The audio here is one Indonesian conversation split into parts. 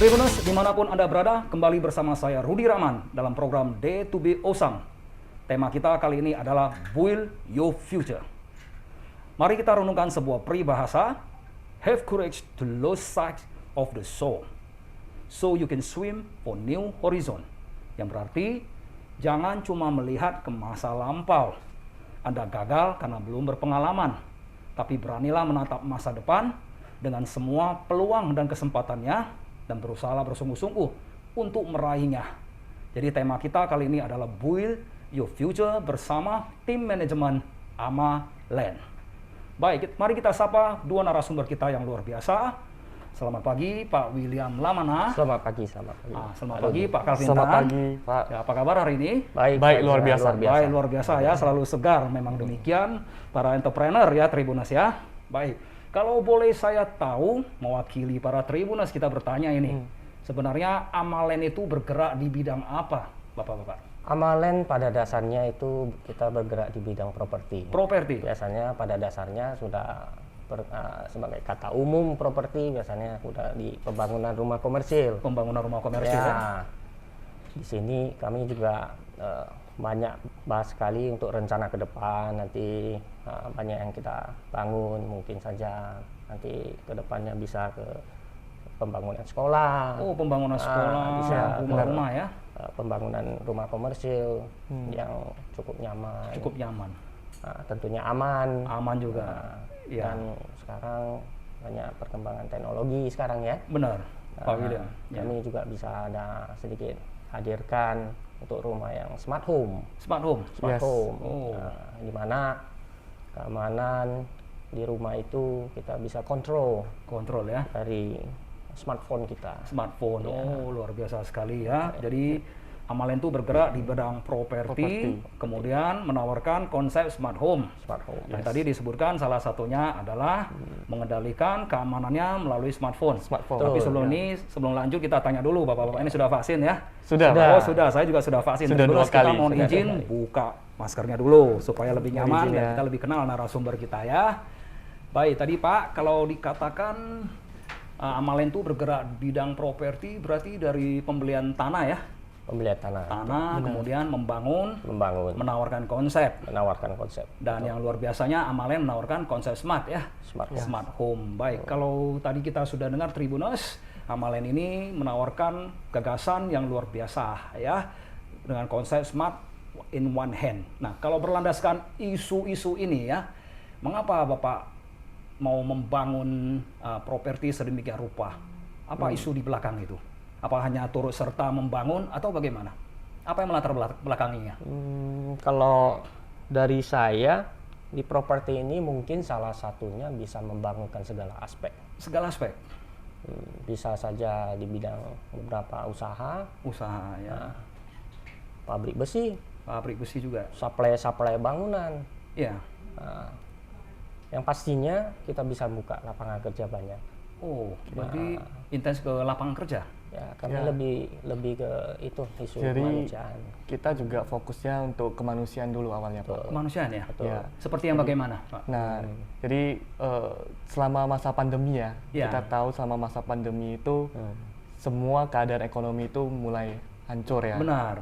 Tribuners, dimanapun Anda berada, kembali bersama saya Rudy Rahman dalam program Day to be Awesome. Tema kita kali ini adalah Build Your Future. Mari kita renungkan sebuah peribahasa, have courage to lose sight of the soul, so you can swim for new horizon. Yang berarti, jangan cuma melihat ke masa lampau. Anda gagal karena belum berpengalaman, tapi beranilah menatap masa depan dengan semua peluang dan kesempatannya, dan berusaha bersungguh-sungguh untuk meraihnya. Jadi tema kita kali ini adalah Build Your Future bersama tim manajemen Amaland. Baik, mari kita sapa dua narasumber kita yang luar biasa. Selamat pagi Pak William Lamana. Selamat pagi. Selamat pagi Pak Calvin. Selamat pagi Pak. Ya, apa kabar hari ini? Baik, luar biasa. Baik, luar biasa ya, selalu segar. Memang demikian para entrepreneur ya Tribuners ya. Baik. Kalau boleh saya tahu, mewakili para Tribuners kita bertanya ini, sebenarnya Amaland itu bergerak di bidang apa, Bapak-Bapak? Amaland pada dasarnya itu kita bergerak di bidang properti. Properti? Biasanya pada dasarnya sudah sebagai kata umum properti biasanya sudah di pembangunan rumah komersil. Pembangunan rumah komersil ya. Di sini kami juga banyak bahas sekali untuk rencana ke depan, nanti banyak yang kita bangun, mungkin saja nanti ke depannya bisa ke pembangunan sekolah. Oh, pembangunan sekolah, bisa rumah-rumah ya. Pembangunan rumah komersil yang cukup nyaman. Cukup nyaman. Tentunya aman. Aman juga. Ya. Dan sekarang banyak perkembangan teknologi sekarang ya. Benar, Pak William. Kami juga bisa ada sedikit hadirkan untuk rumah yang smart home. Smart home. Smart home. Oh. Di mana keamanan di rumah itu kita bisa kontrol ya dari smartphone kita. Smartphone. Oh, luar biasa sekali ya. Jadi Amaland itu bergerak di bidang properti, kemudian menawarkan konsep smart home. Dan tadi disebutkan salah satunya adalah mengendalikan keamanannya melalui smartphone. Tapi sebelum lanjut kita tanya dulu, Bapak-bapak ini sudah vaksin ya? Sudah. Oh, sudah. Saya juga sudah vaksin. Sudah dua kali. Kita mohon izin buka maskernya dulu supaya lebih nyaman dan kita lebih kenal narasumber kita ya. Baik, tadi Pak, kalau dikatakan Amaland itu bergerak di bidang properti, berarti dari pembelian tanah ya? Pembelian tanah. Kemudian membangun, menawarkan konsep. Dan yang luar biasanya Amaland menawarkan konsep smart ya. Smart home. Baik, kalau tadi kita sudah dengar Tribuners, Amaland ini menawarkan gagasan yang luar biasa ya, dengan konsep smart in one hand. Nah, kalau berlandaskan isu-isu ini ya, mengapa Bapak mau membangun properti sedemikian rupa? Apa isu di belakang itu? Apa hanya turut serta membangun atau bagaimana? Apa yang melatar belakanginya? Kalau dari saya di properti ini mungkin salah satunya bisa membangunkan segala aspek. Segala aspek? Bisa saja di bidang beberapa usaha. Usaha ya. Pabrik besi. Pabrik besi juga. Supply bangunan. Iya. Yang pastinya kita bisa buka lapangan kerja banyak. Oh, berarti intens ke lapangan kerja? Ya, kami lebih ke itu isu kemanusiaan. Kita juga fokusnya untuk kemanusiaan dulu awalnya, Pak. Kemanusiaan ya? Ya. Seperti yang bagaimana, Pak? Nah, jadi selama masa pandemi ya, kita tahu selama masa pandemi itu semua keadaan ekonomi itu mulai hancur ya. Benar.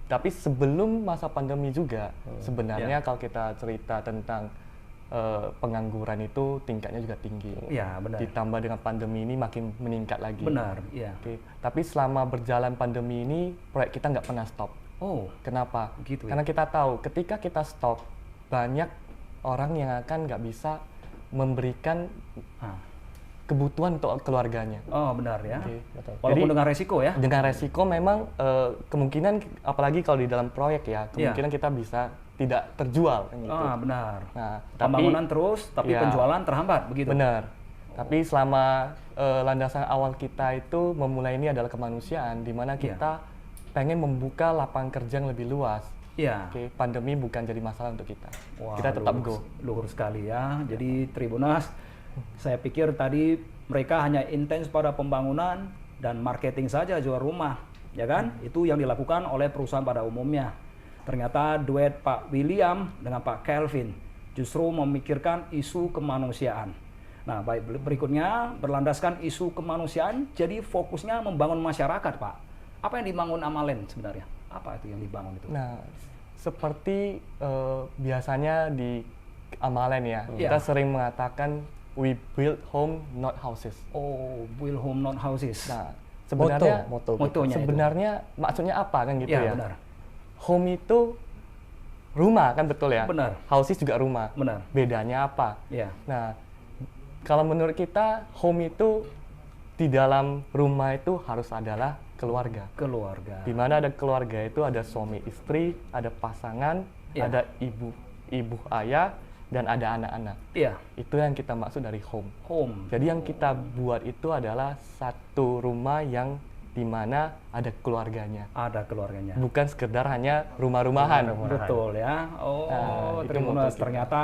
Tapi sebelum masa pandemi juga, sebenarnya kalau kita cerita tentang pengangguran itu tingkatnya juga tinggi. Ya, benar. Ditambah dengan pandemi ini makin meningkat lagi. Benar, iya. Oke. Tapi selama berjalan pandemi ini, proyek kita nggak pernah stop. Oh, kenapa? Gitu, Karena kita tahu ketika kita stop, banyak orang yang akan nggak bisa memberikan kebutuhan untuk keluarganya. Oh, benar ya. Betul. Walaupun Jadi, dengan resiko ya? Dengan resiko memang kemungkinan, apalagi kalau di dalam proyek ya, kemungkinan kita bisa tidak terjual. Gitu. Benar. Nah, pembangunan terus, tapi penjualan terhambat, begitu? Benar. Tapi selama landasan awal kita itu memulai ini adalah kemanusiaan, di mana kita pengen membuka lapangan kerja yang lebih luas. Iya. Oke, pandemi bukan jadi masalah untuk kita. Wah, kita tetap luhur sekali ya. Jadi Tribuners, saya pikir tadi mereka hanya intens pada pembangunan dan marketing saja jual rumah, ya kan? Itu yang dilakukan oleh perusahaan pada umumnya. Ternyata duet Pak William dengan Pak Calvin justru memikirkan isu kemanusiaan. Nah, baik, berikutnya berlandaskan isu kemanusiaan, jadi fokusnya membangun masyarakat, Pak. Apa yang dibangun Amalen sebenarnya? Apa itu yang dibangun itu? Nah, seperti biasanya di Amalen ya, Iya. kita sering mengatakan we build home not houses. Oh, build home not houses. Nah, sebenarnya motonya itu. sebenarnya maksudnya apa kan gitu Ya, ya? benar. Home itu rumah kan, betul ya? Benar. Houses juga rumah. Benar. Bedanya apa? Ya. Nah, kalau menurut kita home itu di dalam rumah itu harus adalah keluarga. Keluarga. Di mana ada keluarga itu ada suami istri, ada pasangan, Ya. ada ibu ayah, dan ada anak-anak. Iya, Itu yang kita maksud dari home. home. Jadi yang kita buat itu adalah satu rumah yang di mana ada keluarganya. Ada keluarganya. Bukan sekedar hanya rumah-rumahan. Betul ya. Oh, Nah, itu Tribuners, moto kita. ternyata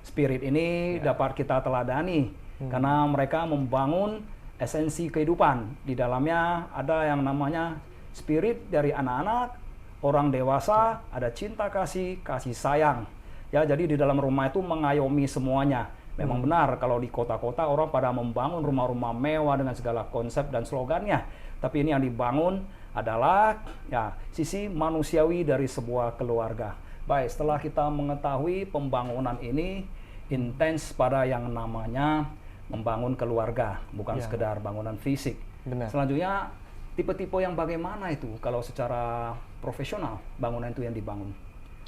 spirit ini dapat kita teladani karena mereka membangun esensi kehidupan. Di dalamnya ada yang namanya spirit dari anak-anak, orang dewasa, ada cinta kasih, kasih sayang. Ya, jadi di dalam rumah itu mengayomi semuanya. Memang benar kalau di kota-kota orang pada membangun rumah-rumah mewah dengan segala konsep dan slogannya. Tapi ini yang dibangun adalah ya sisi manusiawi dari sebuah keluarga. Baik, setelah kita mengetahui pembangunan ini intens pada yang namanya membangun keluarga, bukan Ya. sekedar bangunan fisik. Benar. Selanjutnya, tipe-tipe yang bagaimana itu kalau secara profesional bangunan itu yang dibangun?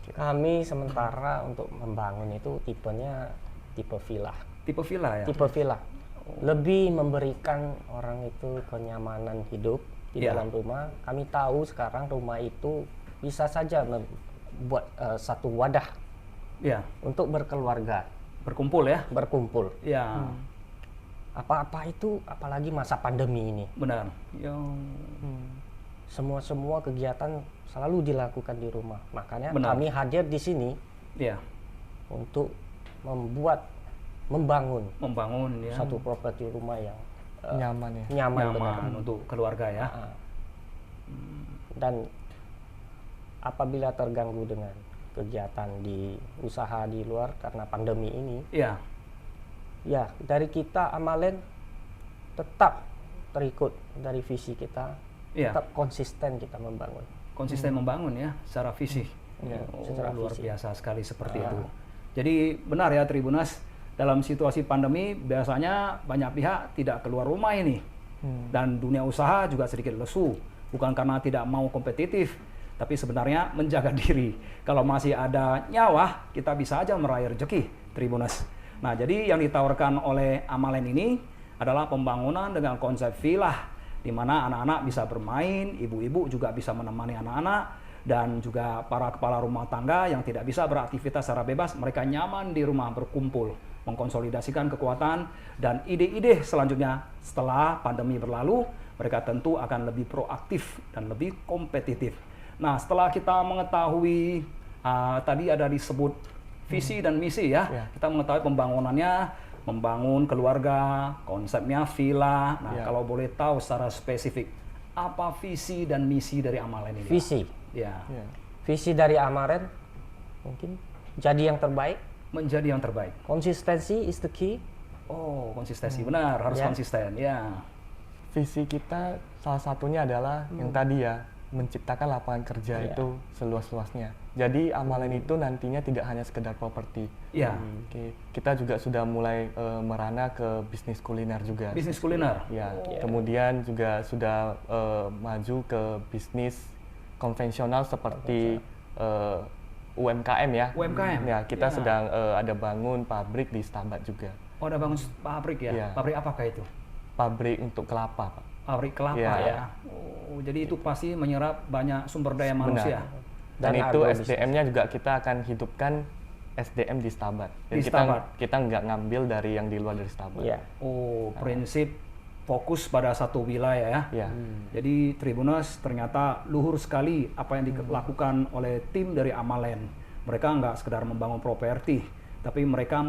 Kami sementara untuk membangun itu tipenya tipe villa. Tipe villa ya? Tipe villa. Lebih memberikan orang itu kenyamanan hidup di Ya. dalam rumah. Kami tahu sekarang rumah itu bisa saja membuat satu wadah Ya, untuk berkeluarga, berkumpul ya? berkumpul. Ya, Apa-apa itu, apalagi masa pandemi ini. benar. Ya, Semua kegiatan selalu dilakukan di rumah. Makanya Benar. kami hadir di sini ya, untuk membangun membangun ya. satu properti rumah yang Nyaman ya. nyaman, benar. Nyaman untuk keluarga ya. Dan apabila terganggu dengan kegiatan di usaha di luar karena pandemi ini, Ya, ya dari kita Amalen tetap terikut dari visi kita, ya. tetap konsisten kita membangun. Konsisten membangun ya secara visi. Ya, Oh, secara luar visi. biasa sekali seperti itu. Jadi benar ya Tribunas, dalam situasi pandemi biasanya banyak pihak tidak keluar rumah ini. Dan dunia usaha juga sedikit lesu. Bukan karena tidak mau kompetitif, tapi sebenarnya menjaga diri. Kalau masih ada nyawa, kita bisa aja meraih rezeki, Tribunas. Nah, jadi yang ditawarkan oleh Amalen ini adalah pembangunan dengan konsep villa, di mana anak-anak bisa bermain, ibu-ibu juga bisa menemani anak-anak, dan juga para kepala rumah tangga yang tidak bisa beraktivitas secara bebas, mereka nyaman di rumah berkumpul, mengkonsolidasikan kekuatan dan ide-ide selanjutnya setelah pandemi berlalu, mereka tentu akan lebih proaktif dan lebih kompetitif. Nah, setelah kita mengetahui tadi ada disebut visi dan misi ya, Ya. kita mengetahui pembangunannya, membangun keluarga, konsepnya villa. Nah, Ya. kalau boleh tahu secara spesifik, apa visi dan misi dari Amalen ini? Pak? Visi, Ya, Ya. visi dari Amaren mungkin jadi yang terbaik. menjadi yang terbaik. Konsistensi is the key. Oh, konsistensi benar, harus Ya. konsisten. Ya, Visi kita salah satunya adalah yang tadi ya, menciptakan lapangan kerja Iya. itu seluas-luasnya. Jadi Amalen itu nantinya tidak hanya sekedar properti. ya. Oke, kita juga sudah mulai merana ke bisnis kuliner juga. Bisnis kuliner. Ya, Iya. kemudian juga sudah maju ke bisnis konvensional seperti UMKM ya. UMKM? Ya, kita Ya. sedang ada bangun pabrik di Stabat juga. Oh, ada bangun pabrik ya? Iya. Pabrik apakah itu? Pabrik untuk kelapa, Pak. Pabrik kelapa Iya. ya. Oh, jadi itu pasti menyerap banyak sumber daya manusia. Dan Dan itu agrobisnis. SDM-nya juga kita akan hidupkan SDM di Stabat. Di Jadi Stabat. kita nggak ngambil dari yang di luar dari Stabat. Ya. Oh, prinsip fokus pada satu wilayah ya. Ya. Jadi Tribuners ternyata luhur sekali apa yang dilakukan oleh tim dari Amalen. Mereka nggak sekedar membangun properti, tapi mereka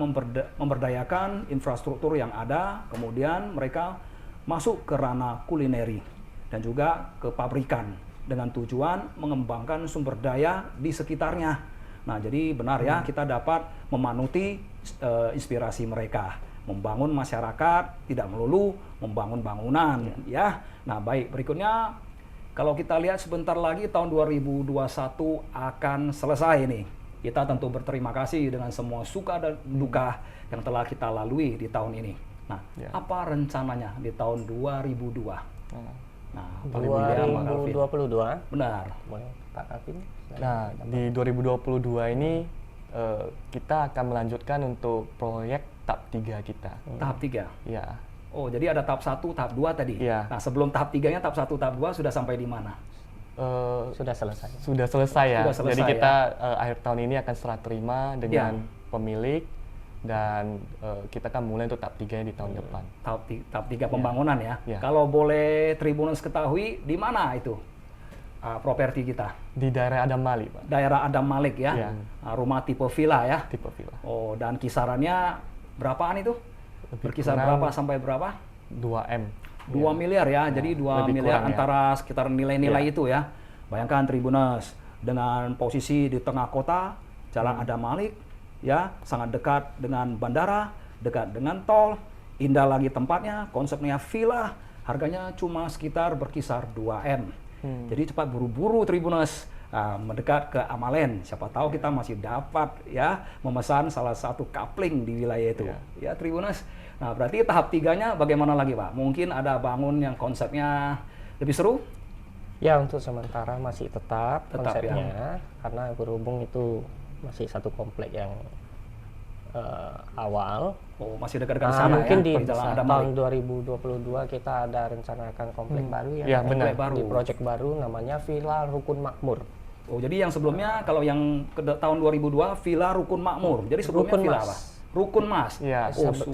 memberdayakan infrastruktur yang ada, kemudian mereka masuk ke ranah kulineri dan juga ke pabrikan dengan tujuan mengembangkan sumber daya di sekitarnya. Nah, jadi benar ya, kita dapat memanuti inspirasi mereka. membangun masyarakat, tidak melulu membangun bangunan, ya. Nah, baik, berikutnya kalau kita lihat sebentar lagi tahun 2021 akan selesai nih. Kita tentu berterima kasih dengan semua suka dan duka yang telah kita lalui di tahun ini. Nah, apa rencananya di tahun 2002? Nah, paling ideal, Pak Calvin. 2022. Benar. Boleh Pak Calvin? Nah, di 2022 ini kita akan melanjutkan untuk proyek tahap 3 kita. Tahap 3. Ya. Oh, jadi ada tahap 1, tahap 2 tadi. Iya. Nah, sebelum tahap 3-nya, tahap 1, tahap 2 sudah sampai di mana? Sudah selesai. Sudah selesai ya. Sudah selesai, Jadi kita akhir tahun ini akan serah terima dengan pemilik dan kita akan mulai untuk tahap 3 di tahun depan. Tahap 3 pembangunan ya. Ya. Kalau boleh Tribuners ketahui, di mana itu properti kita? Di daerah Adam Malik, Pak. Daerah Adam Malik ya. Ya. Rumah tipe villa ya. Tipe villa. Oh, dan kisarannya berapaan itu? Berkisar kurang berapa sampai berapa? 2M. 2 miliar ya. Jadi 2 lebih miliar kurang ya. antara sekitar nilai-nilai itu ya. Bayangkan Tribuners dengan posisi di tengah kota, Jalan Adam Malik ya, sangat dekat dengan bandara, dekat dengan tol, indah lagi tempatnya, konsepnya villa, harganya cuma sekitar berkisar 2M. Jadi cepat buru-buru Tribuners mendekat ke Amalen. Siapa tahu kita masih dapat ya memesan salah satu coupling di wilayah itu. Ya Tribuners. Nah, berarti tahap 3-nya bagaimana lagi, Pak? Mungkin ada bangun yang konsepnya lebih seru? Ya, untuk sementara masih tetap konsepnya, ya. karena berhubung itu masih satu komplek yang awal. Oh, masih dekat-dekat sana Mungkin ya? di Perjalanan Adam tahun Malik. 2022 kita ada rencana akan komplek baru ya. Ya, benar. Komplek baru. Di proyek baru namanya Villa Rukun Makmur. Oh, jadi yang sebelumnya kalau yang ke tahun 2002 Villa Rukun Makmur. Jadi sebelumnya Rukun Villa Mas. apa? Rukun Mas. Ya.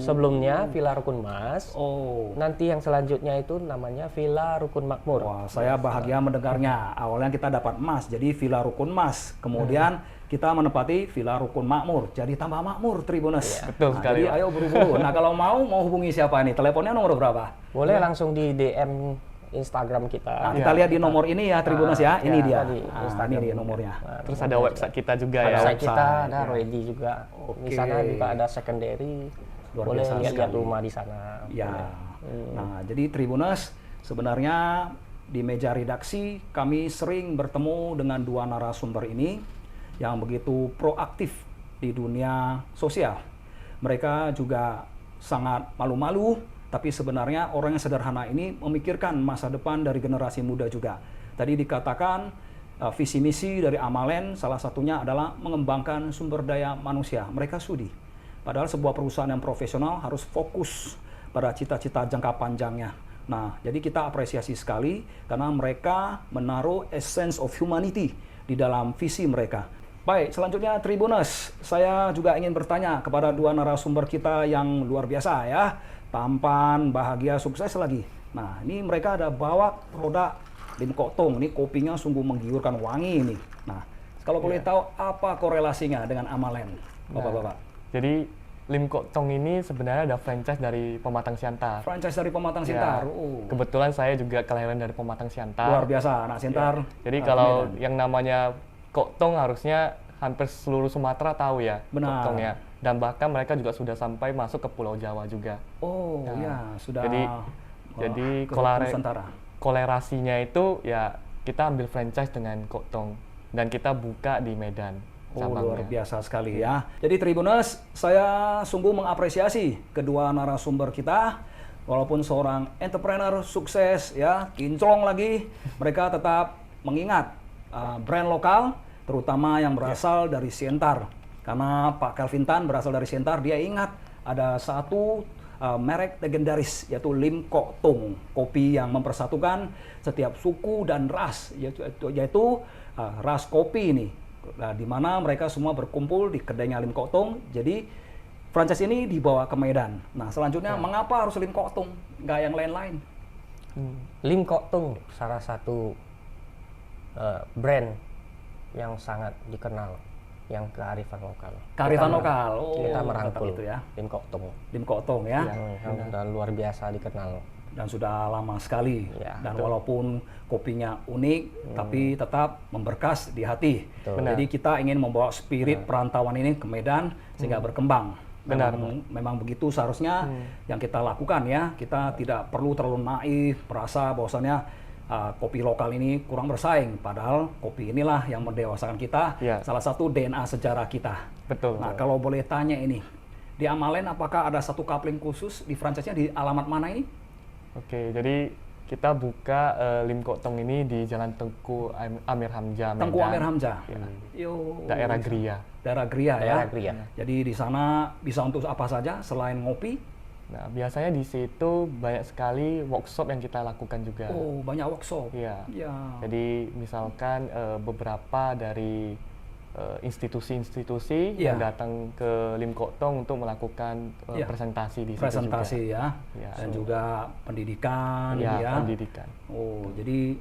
Sebelumnya Villa Rukun Mas. Oh. Nanti yang selanjutnya itu namanya Villa Rukun Makmur. Wah, saya bahagia mendengarnya. Awalnya kita dapat Mas, jadi Villa Rukun Mas. Kemudian kita menempati Villa Rukun Makmur. Jadi tambah makmur Tribuners. Betul sekali, Jadi Pak. ayo buru-buru. Nah, kalau mau hubungi siapa ini? Teleponnya nomor berapa? Boleh langsung di DM Instagram kita. Nah, kita lihat di nomor ini ya Tribuners ya. Ini dia. di Ini dia nomornya. Terus ada website kita juga ya. Website kita website, ada ready juga. Di Oke. sana juga ada secondary. Luar Boleh biasa lihat sekali. rumah di sana. Ya. Nah, jadi Tribuners sebenarnya di meja redaksi kami sering bertemu dengan dua narasumber ini yang begitu proaktif di dunia sosial. Mereka juga sangat malu-malu, tapi sebenarnya orang yang sederhana ini memikirkan masa depan dari generasi muda juga. Tadi dikatakan visi misi dari Amalen salah satunya adalah mengembangkan sumber daya manusia. Mereka sudi. Padahal sebuah perusahaan yang profesional harus fokus pada cita-cita jangka panjangnya. Nah, jadi kita apresiasi sekali karena mereka menaruh essence of humanity di dalam visi mereka. Baik, selanjutnya Tribuners, saya juga ingin bertanya kepada dua narasumber kita yang luar biasa ya. Tampan, bahagia, sukses lagi. Nah, ini mereka ada bawa produk Lim Kok Tong. Ini kopinya sungguh menggiurkan, wangi ini. Nah, kalau boleh tahu apa korelasinya dengan Amalen, Bapak-bapak? Jadi Lim Kok Tong ini sebenarnya ada franchise dari Pematang Siantar. Franchise dari Pematang Siantar. Oh. Kebetulan saya juga kelahiran dari Pematang Siantar. Luar biasa, anak Siantar. Jadi kalau yang namanya Kok Tong harusnya hampir seluruh Sumatera tahu ya. Benar. Kok Tong ya. Dan bahkan mereka juga sudah sampai masuk ke Pulau Jawa juga. Oh, Nah, ya, sudah. Jadi ke Nusantara. kolerasinya itu ya kita ambil franchise dengan Kok Tong dan kita buka di Medan. Oh, cabangnya. luar biasa sekali ya. Jadi Tribuners, saya sungguh mengapresiasi kedua narasumber kita. Walaupun seorang entrepreneur sukses ya, kinclong lagi, mereka tetap mengingat brand lokal, terutama yang berasal dari Siantar. Karena Pak Calvin Tan berasal dari Siantar, dia ingat ada satu merek legendaris yaitu Lim Kok Tong, kopi yang mempersatukan setiap suku dan ras, yaitu ras kopi ini. Nah, di mana mereka semua berkumpul di kedainya Lim Kok Tong. Jadi franchise ini dibawa ke Medan. Nah, selanjutnya mengapa harus Lim Kok Tong, nggak yang lain-lain? Lim Kok Tong salah satu brand yang sangat dikenal, yang kearifan lokal. Kearifan lokal. Oh, Kita mantap merangkul itu ya. Lim Kok Tong Lim Kok Tong ya. yang sudah luar biasa dikenal. Dan sudah lama sekali. Ya, Dan walaupun kopinya unik, tapi tetap memberkas di hati. Betul. Jadi kita ingin membawa spirit perantauan ini ke Medan sehingga berkembang. Benar, memang begitu seharusnya yang kita lakukan ya. Kita tidak perlu terlalu naif merasa bahwasannya kopi lokal ini kurang bersaing, padahal kopi inilah yang mendewasakan kita. Ya. Salah satu DNA sejarah kita. Betul. Nah, kalau boleh tanya ini, di Amalen apakah ada satu coupling khusus di franchise-nya di alamat mana ini? Oke, jadi kita buka Lim Kok Tong ini di Jalan Tengku Amir Hamzah, Tengku Medan. Amir Hamzah. Ya. Yo, Daerah Gria. Daerah Gria ya. Daerah Gria. Jadi di sana bisa untuk apa saja selain ngopi? Nah, biasanya di situ banyak sekali workshop yang kita lakukan juga. Oh, banyak workshop. Iya. Ya. Jadi misalkan beberapa dari institusi-institusi yang datang ke Lim Kok Tong untuk melakukan presentasi di situ Presentasi juga. ya. Dan juga pendidikan ya. Pendidikan. Oh, jadi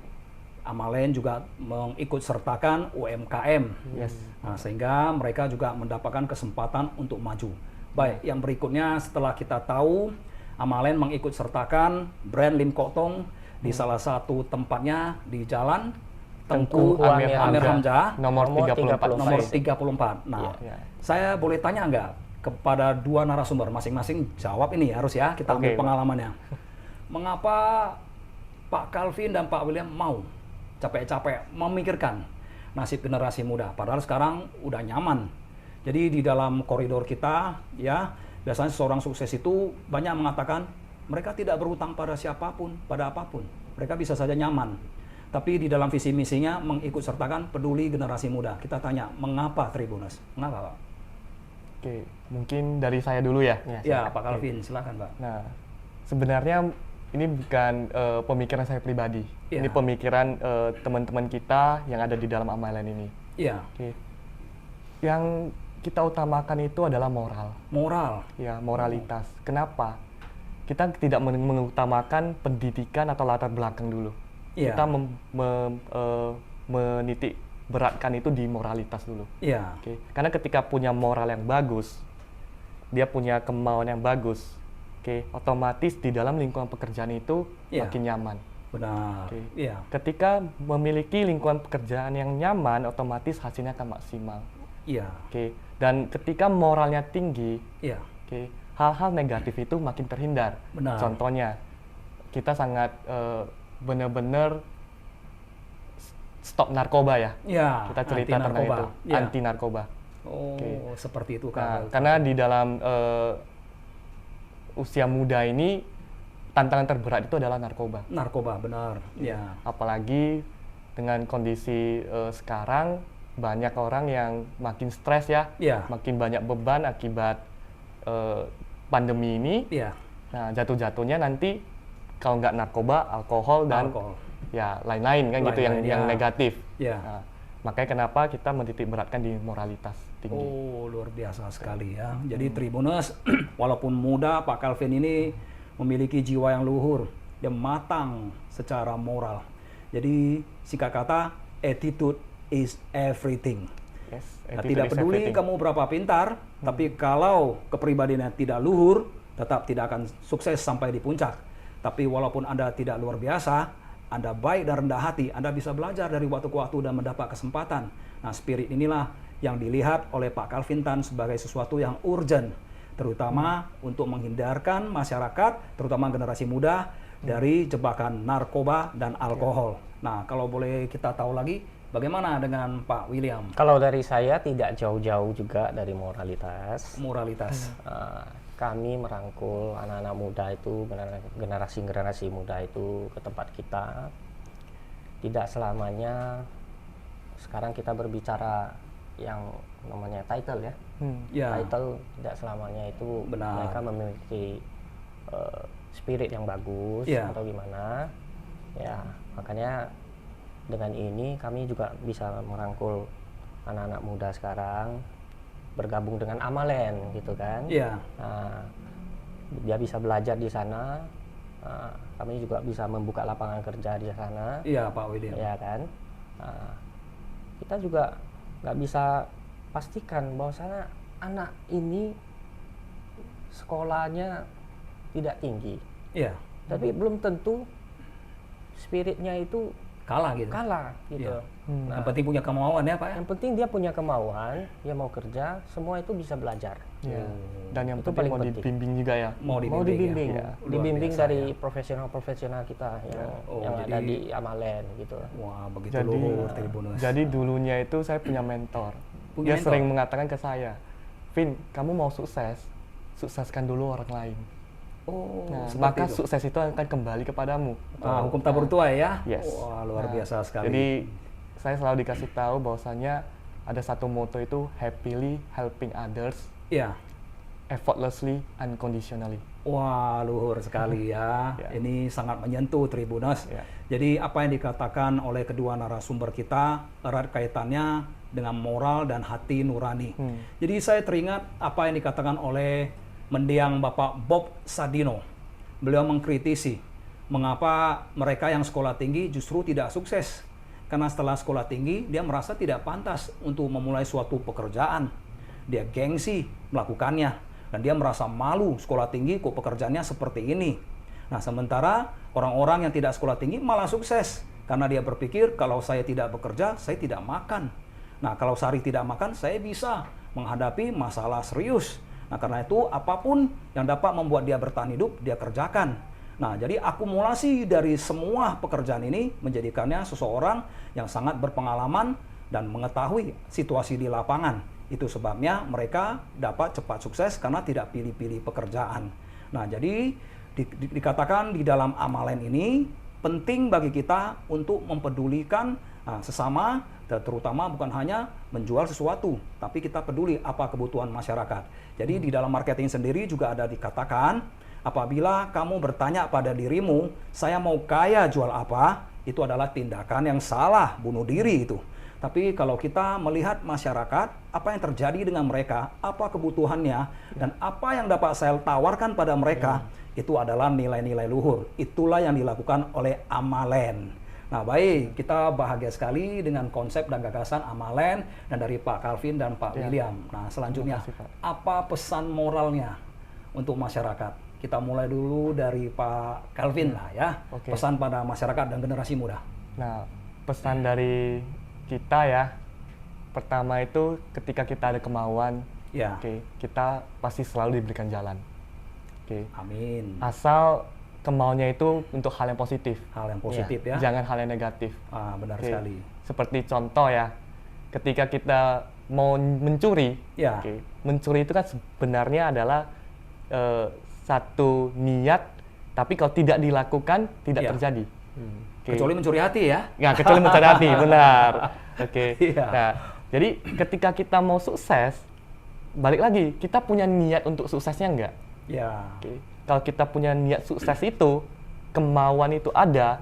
Amalen juga mengikut sertakan UMKM. Yes. Nah, sehingga mereka juga mendapatkan kesempatan untuk maju. Baik, yang berikutnya setelah kita tahu Amalen mengikut sertakan brand Lim Kok Tong di salah satu tempatnya di Jalan Tengku Amir Hamzah nomor 34. nomor 34. Nah, saya boleh tanya nggak kepada dua narasumber masing-masing jawab ini harus ya, kita ambil pengalamannya. Mengapa Pak Calvin dan Pak William mau capek-capek memikirkan nasib generasi muda, padahal sekarang udah nyaman. Jadi di dalam koridor kita ya, biasanya seorang sukses itu banyak mengatakan mereka tidak berhutang pada siapapun, pada apapun. Mereka bisa saja nyaman. Tapi di dalam visi misinya mengikut sertakan peduli generasi muda. Kita tanya, mengapa Tribuners? Mengapa, Pak? Oke, mungkin dari saya dulu ya. Ya, Pak Calvin, silakan, Pak. Nah, sebenarnya ini bukan pemikiran saya pribadi. Ya. Ini pemikiran teman-teman kita yang ada di dalam Amalen ini. Iya. Oke. Yang kita utamakan itu adalah moral. Moral. Ya, moralitas. Kenapa? Kita tidak mengutamakan pendidikan atau latar belakang dulu. Iya. Kita menitik beratkan itu di moralitas dulu. Iya. Oke. Karena ketika punya moral yang bagus, dia punya kemauan yang bagus, otomatis di dalam lingkungan pekerjaan itu makin nyaman. Benar. Iya. Ketika memiliki lingkungan pekerjaan yang nyaman, otomatis hasilnya akan maksimal. Iya. Dan ketika moralnya tinggi, Iya. hal-hal negatif itu makin terhindar. Benar. Contohnya, kita sangat benar-benar stop narkoba ya. Iya. Kita cerita tentang itu, anti narkoba. Oh, seperti itu Nah, kan. karena di dalam usia muda ini tantangan terberat itu adalah narkoba. Narkoba, benar. Ya. Apalagi dengan kondisi sekarang banyak orang yang makin stres ya, makin banyak beban akibat pandemi ini. Iya. Nah, jatuh-jatuhnya nanti kalau nggak narkoba, alkohol dan ya lain-lain kan gitu yang negatif. Iya. Nah, makanya kenapa kita menitik beratkan di moralitas tinggi. Oh, luar biasa sekali ya. Jadi Tribuners, walaupun muda, Pak Calvin ini memiliki jiwa yang luhur, dia matang secara moral. Jadi singkat kata, attitude is everything. Yes, Nah, tidak peduli kamu berapa pintar, tapi kalau kepribadiannya tidak luhur, tetap tidak akan sukses sampai di puncak. Tapi walaupun Anda tidak luar biasa, Anda baik dan rendah hati, Anda bisa belajar dari waktu ke waktu dan mendapat kesempatan. Nah, spirit inilah yang dilihat oleh Pak Calvin Tan sebagai sesuatu yang urgent, terutama untuk menghindarkan masyarakat, terutama generasi muda, dari jebakan narkoba dan alkohol. Nah, kalau boleh kita tahu lagi, bagaimana dengan Pak William? Kalau dari saya tidak jauh-jauh juga dari moralitas. Moralitas. Kami merangkul anak-anak muda itu, generasi-generasi muda itu ke tempat kita. Tidak selamanya sekarang kita berbicara yang namanya title ya. Title tidak selamanya itu mereka memiliki spirit yang bagus atau gimana. Ya, makanya dengan ini kami juga bisa merangkul anak-anak muda sekarang bergabung dengan Amalen gitu kan. Nah, dia bisa belajar di sana. Kami juga bisa membuka lapangan kerja di sana. Iya, Pak William. Ya kan. Kita juga nggak bisa pastikan bahwasanya anak ini sekolahnya tidak tinggi. Iya. Tapi belum tentu spiritnya itu kalah gitu. Kalah gitu. Iya. Yang penting punya kemauan ya Pak ya. Yang penting dia punya kemauan, dia mau kerja, semua itu bisa belajar. Ya. Dan yang Itu penting paling mau penting. dibimbing juga ya. Mau dibimbing, ya. Luar dibimbing biasa, dari ya. profesional-profesional kita yang jadi- ada di Amalen gitu. Wah, begitu Jadi, luhur Tribuners. jadi dulunya itu saya punya mentor. Punya Dia mentor? sering mengatakan ke saya, Vin, kamu mau sukses, sukseskan dulu orang lain. Oh, Nah, seperti maka itu. sukses itu akan kembali kepadamu. Hukum tabur tuai ya. Yes. Wah, luar Nah, biasa sekali. Jadi saya selalu dikasih tahu bahwasanya ada satu moto itu happily helping others, ya. effortlessly, unconditionally. Wah, luhur sekali ya. Ya. Ini sangat menyentuh Tribuners. Ya. Jadi apa yang dikatakan oleh kedua narasumber kita erat kaitannya dengan moral dan hati nurani. Jadi saya teringat apa yang dikatakan oleh mendiang Bapak Bob Sadino. Beliau mengkritisi mengapa mereka yang sekolah tinggi justru tidak sukses. Karena setelah sekolah tinggi dia merasa tidak pantas untuk memulai suatu pekerjaan. Dia gengsi melakukannya dan dia merasa malu sekolah tinggi kok pekerjaannya seperti ini. Nah, sementara orang-orang yang tidak sekolah tinggi malah sukses karena dia berpikir kalau saya tidak bekerja, saya tidak makan. Nah, kalau sehari tidak makan, saya bisa menghadapi masalah serius. Nah, karena itu apapun yang dapat membuat dia bertahan hidup, dia kerjakan. Nah, jadi akumulasi dari semua pekerjaan ini menjadikannya seseorang yang sangat berpengalaman dan mengetahui situasi di lapangan. Itu sebabnya mereka dapat cepat sukses karena tidak pilih-pilih pekerjaan. Nah, jadi dikatakan di dalam Amalen ini penting bagi kita untuk mempedulikan sesama, terutama bukan hanya menjual sesuatu, tapi kita peduli apa kebutuhan masyarakat. Jadi di dalam marketing sendiri juga ada dikatakan, apabila kamu bertanya pada dirimu, saya mau kaya jual apa, itu adalah tindakan yang salah, bunuh diri itu. Tapi kalau kita melihat masyarakat, apa yang terjadi dengan mereka, apa kebutuhannya, dan apa yang dapat saya tawarkan pada mereka, itu adalah nilai-nilai luhur. Itulah yang dilakukan oleh Amalen. Nah, baik, kita bahagia sekali dengan konsep dan gagasan Amalen dan dari Pak Calvin dan Pak William. Nah, selanjutnya, apa pesan moralnya untuk masyarakat? Kita mulai dulu dari Pak Calvin lah ya. Pesan pada masyarakat dan generasi muda. Nah, pesan dari kita ya, pertama itu ketika kita ada kemauan, kita pasti selalu diberikan jalan. Amin. Asal kemauannya itu untuk hal yang positif. Hal yang positif ya. Jangan hal yang negatif. Benar sekali. Seperti contoh ya, ketika kita mau mencuri, mencuri itu kan sebenarnya adalah satu niat, tapi kalau tidak dilakukan tidak terjadi. Kecuali mencuri hati ya. Ya, kecuali mencuri hati, benar. Nah, jadi ketika kita mau sukses, balik lagi, kita punya niat untuk suksesnya enggak? Kalau kita punya niat sukses itu, kemauan itu ada,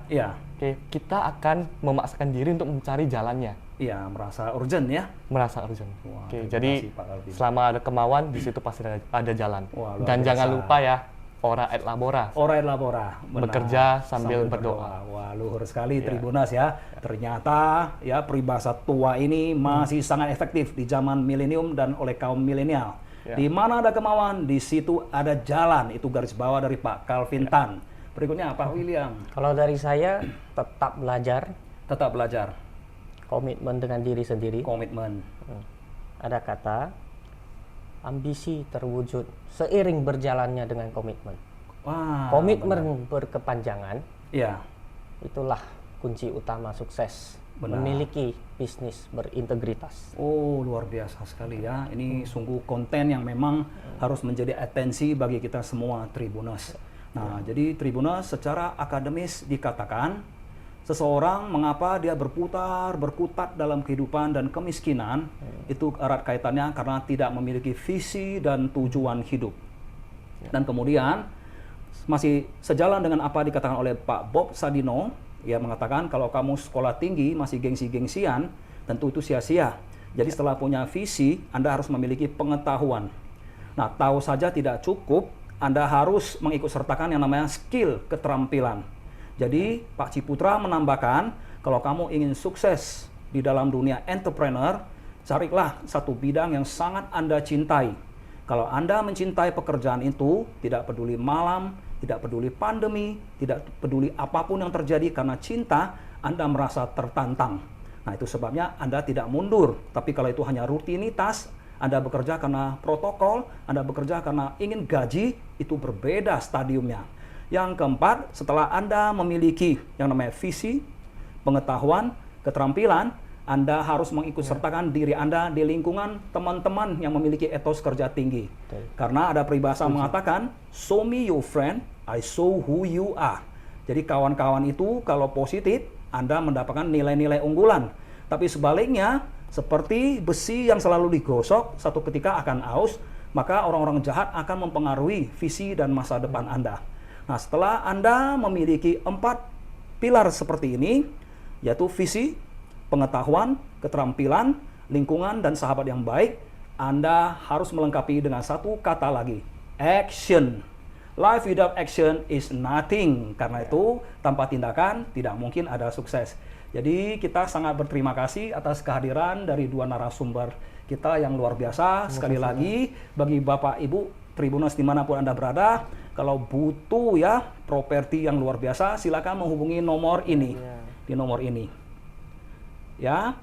kita akan memaksakan diri untuk mencari jalannya. Merasa urgent ya. Merasa urgent. Jadi selama ada kemauan, di situ pasti ada jalan. Dan jangan lupa ya, ora et labora. Ora et labora. Bekerja sambil berdoa. Wah, luhur sekali Tribunas ya. Ternyata ya peribahasa tua ini masih sangat efektif di zaman milenium dan oleh kaum milenial. Di mana ada kemauan, di situ ada jalan. Itu garis bawah dari Pak Calvin Tan. Berikutnya Pak William. Kalau dari saya, tetap belajar. Tetap belajar. Komitmen dengan diri sendiri. Komitmen. Ada kata, ambisi terwujud seiring berjalannya dengan komitmen. Komitmen berkepanjangan. Itulah kunci utama sukses. Memiliki bisnis berintegritas. Luar biasa sekali ya. Ini sungguh konten yang memang harus menjadi atensi bagi kita semua Tribuners. Nah, jadi Tribuners secara akademis dikatakan seseorang mengapa dia berkutat dalam kehidupan dan kemiskinan, itu erat kaitannya karena tidak memiliki visi dan tujuan hidup. Dan kemudian masih sejalan dengan apa dikatakan oleh Pak Bob Sadino, ia mengatakan kalau kamu sekolah tinggi masih gengsi-gengsian, tentu itu sia-sia. Jadi setelah punya visi, Anda harus memiliki pengetahuan. Nah, tahu saja tidak cukup, Anda harus mengikut sertakan yang namanya skill, keterampilan. Jadi Pak Ciputra menambahkan, kalau kamu ingin sukses di dalam dunia entrepreneur, carilah satu bidang yang sangat Anda cintai. Kalau Anda mencintai pekerjaan itu, tidak peduli malam, tidak peduli pandemi, tidak peduli apapun yang terjadi karena cinta, Anda merasa tertantang. Nah, itu sebabnya Anda tidak mundur. Tapi kalau itu hanya rutinitas, Anda bekerja karena protokol, Anda bekerja karena ingin gaji, itu berbeda stadiumnya. Yang keempat, setelah Anda memiliki yang namanya visi, pengetahuan, keterampilan, Anda harus mengikutsertakan diri Anda di lingkungan teman-teman yang memiliki etos kerja tinggi. Karena ada peribahasa mengatakan, show me your friend, I show who you are. Jadi kawan-kawan itu kalau positif, Anda mendapatkan nilai-nilai unggulan. Tapi sebaliknya, seperti besi yang selalu digosok, satu ketika akan aus, maka orang-orang jahat akan mempengaruhi visi dan masa depan Anda. Nah, setelah Anda memiliki 4 pilar seperti ini, yaitu visi, pengetahuan, keterampilan, lingkungan, dan sahabat yang baik, Anda harus melengkapi dengan satu kata lagi, action. Life without action is nothing. Karena itu, tanpa tindakan tidak mungkin ada sukses. Jadi kita sangat berterima kasih atas kehadiran dari 2 narasumber kita yang luar biasa. Sekali lagi, bagi Bapak Ibu Tribuners dimanapun Anda berada, kalau butuh ya properti yang luar biasa, silakan menghubungi nomor ini, di nomor ini. Ya,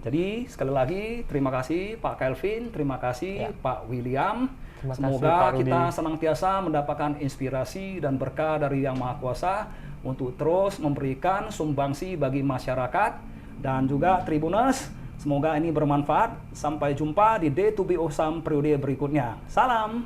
jadi sekali lagi terima kasih Pak Kelvin, terima kasih Pak William. Semoga kita senantiasa mendapatkan inspirasi dan berkah dari Yang Maha Kuasa untuk terus memberikan sumbangsi bagi masyarakat dan juga Tribuners. Semoga ini bermanfaat. Sampai jumpa di Day to be Awesome periode berikutnya. Salam.